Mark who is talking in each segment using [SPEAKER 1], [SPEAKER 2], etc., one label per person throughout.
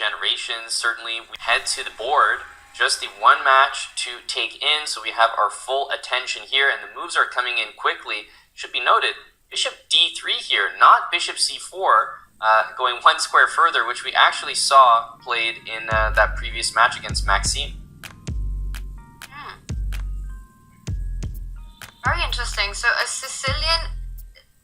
[SPEAKER 1] generations. Certainly, we head to the board. Just the one match to take in, so we have our full attention here, and the moves are coming in quickly. Should be noted, bishop d3 here, not bishop c4, going one square further, which we actually saw played in that previous match against Maxime.
[SPEAKER 2] Very interesting. So a Sicilian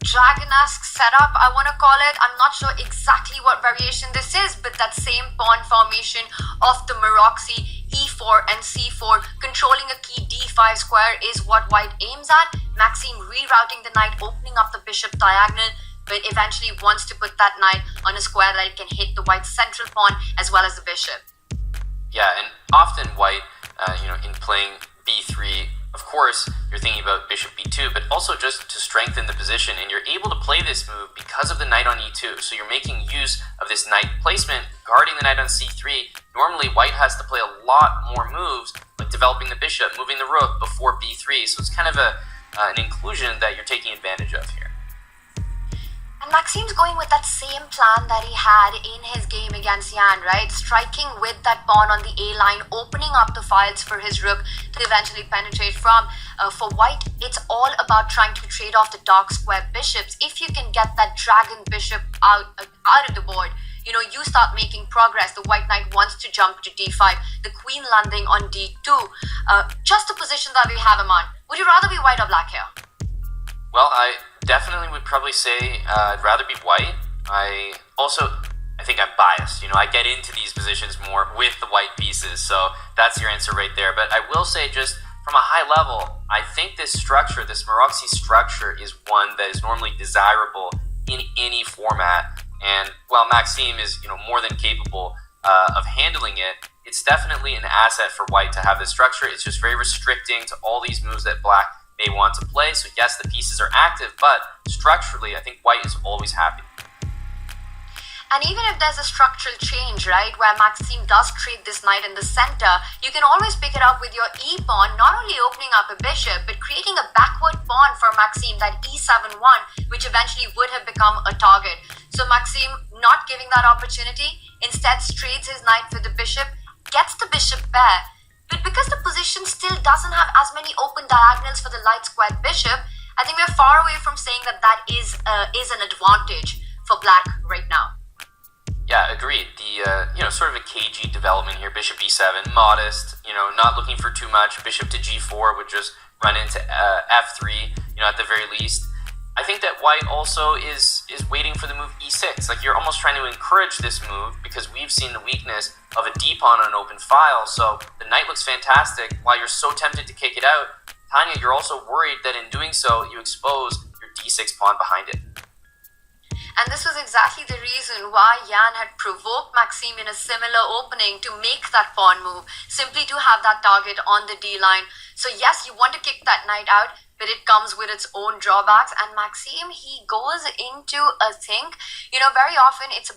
[SPEAKER 2] dragon-esque setup, I want to call it. I'm not sure exactly what variation this is, but that same pawn formation of the Maroczy, e4 and c4, controlling a key d5 square is what white aims at. Maxime rerouting the knight, opening up the bishop diagonal, but eventually wants to put that knight on a square that it can hit the white's central pawn as well as the bishop.
[SPEAKER 1] Yeah, and often white, in playing b3, of course, you're thinking about bishop b2, but also just to strengthen the position, and you're able to play this move because of the knight on e2. So you're making use of this knight placement, guarding the knight on c3. Normally, white has to play a lot more moves, like developing the bishop, moving the rook before b3. So it's kind of an inclusion that you're taking advantage of here.
[SPEAKER 2] And Maxime's going with that same plan that he had in his game against Jan, right? Striking with that pawn on the A line, opening up the files for his rook to eventually penetrate from. For white, it's all about trying to trade off the dark square bishops. If you can get that dragon bishop out of the board, you start making progress. The white knight wants to jump to d5, the queen landing on d2. Just the position that we have him on. Would you rather be white or black here?
[SPEAKER 1] Well, I definitely would probably say I'd rather be white. I think I'm biased. I get into these positions more with the white pieces, so that's your answer right there. But I will say, just from a high level, I think this structure, this Maroczy structure, is one that is normally desirable in any format. And while Maxime is, more than capable of handling it, it's definitely an asset for white to have this structure. It's just very restricting to all these moves that black may want to play. So yes, the pieces are active, but structurally, I think white is always happy.
[SPEAKER 2] And even if there's a structural change, right, where Maxime does trade this knight in the center, you can always pick it up with your e-pawn, not only opening up a bishop, but creating a backward pawn for Maxime, that e7-1, which eventually would have become a target. So Maxime, not giving that opportunity, instead trades his knight for the bishop, gets the bishop pair. But because the position still doesn't have as many open diagonals for the light squared bishop, I think we're far away from saying that is an advantage for black right now.
[SPEAKER 1] Yeah, agreed. The sort of a cagey development here. Bishop e7, modest. Not looking for too much. Bishop to g4 would just run into f3. At the very least. I think that white also is waiting for the move e6. Like, you're almost trying to encourage this move because we've seen the weakness of a d-pawn on an open file. So the knight looks fantastic while you're so tempted to kick it out. Tanya, you're also worried that in doing so, you expose your d6 pawn behind it.
[SPEAKER 2] And this was exactly the reason why Jan had provoked Maxime in a similar opening to make that pawn move, simply to have that target on the d-line. So yes, you want to kick that knight out, but it comes with its own drawbacks. And Maxime, he goes into a think. Very often it's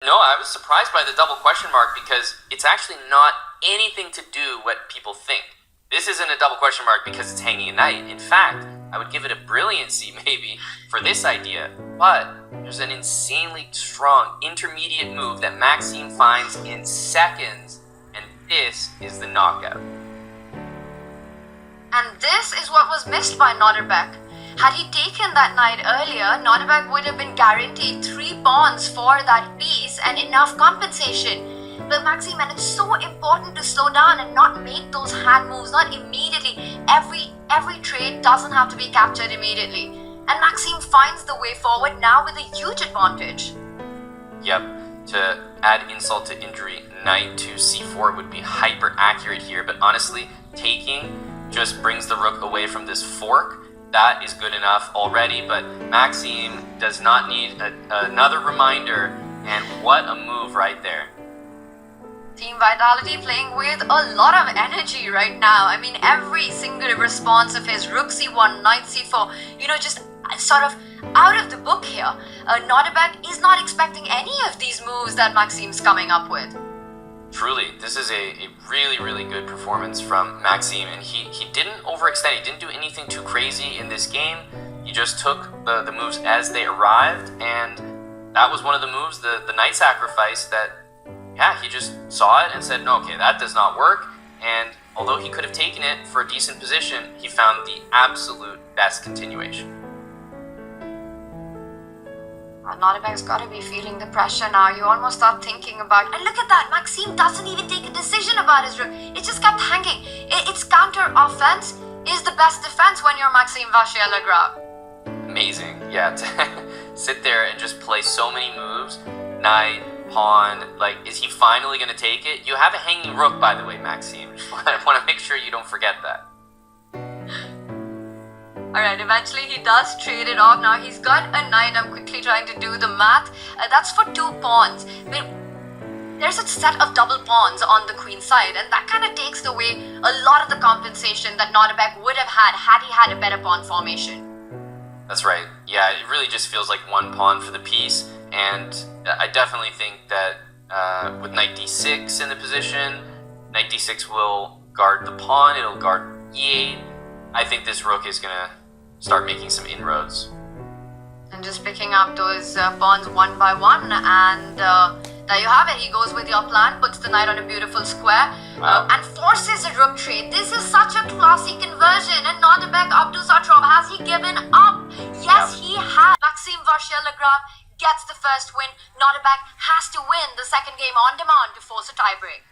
[SPEAKER 1] No, I was surprised by the double question mark because it's actually not anything to do what people think. This isn't a double question mark because it's hanging a knight. In fact, I would give it a brilliancy maybe for this idea, but there's an insanely strong intermediate move that Maxime finds in seconds, and this is the knockout.
[SPEAKER 2] And this is what was missed by Nodirbek. Had he taken that knight earlier, Nodirbek would have been guaranteed 3 pawns for that piece and enough compensation. But Maxime, and it's so important to slow down and not make those hand moves, not immediately. Every trade doesn't have to be captured immediately. And Maxime finds the way forward now with a huge advantage.
[SPEAKER 1] Yep, to add insult to injury, knight to c4 would be hyper accurate here, but honestly, taking just brings the rook away from this fork. That is good enough already, but Maxime does not need another reminder, and what a move right there.
[SPEAKER 2] Team Vitality playing with a lot of energy right now. I mean, every single response of his rook c1, knight c4, just sort of out of the book here. Nodirbek is not expecting any of these moves that Maxime's coming up with.
[SPEAKER 1] Truly, this is a really, really good performance from Maxime, and he didn't overextend. He didn't do anything too crazy in this game. He just took the moves as they arrived, and that was one of the moves, the knight sacrifice, that he just saw it and said, no, okay, that does not work. And although he could have taken it for a decent position, he found the absolute best continuation.
[SPEAKER 2] Nodirbek's got to be feeling the pressure now. You almost start thinking about, and look at that, Maxime doesn't even take a decision about his rook. It just kept hanging. It's counter offense is the best defense when you're Maxime Vachier-Lagrave.
[SPEAKER 1] Amazing, yeah, to sit there and just play so many moves, knight, pawn, is he finally going to take it? You have a hanging rook, by the way, Maxime. I want to make sure you don't forget that.
[SPEAKER 2] Alright, eventually he does trade it off. Now he's got a knight. I'm quickly trying to do the math. That's for 2 pawns. But there's a set of double pawns on the queen side, and that kind of takes away a lot of the compensation that Nodirbek would have had he had a better pawn formation.
[SPEAKER 1] That's right. Yeah, it really just feels like 1 pawn for the piece, and I definitely think that with knight d6 in the position, knight d6 will guard the pawn, it'll guard e8. I think this rook is going to start making some inroads.
[SPEAKER 2] And just picking up those pawns one by one, and there you have it. He goes with your plan, puts the knight on a beautiful square, and forces a rook trade. This is such a classy conversion, and Nodirbek Abdusattorov, has he given up? Yes, he has. Maxime Vachier-Lagrave gets the first win. Nodirbek has to win the second game on demand to force a tiebreak.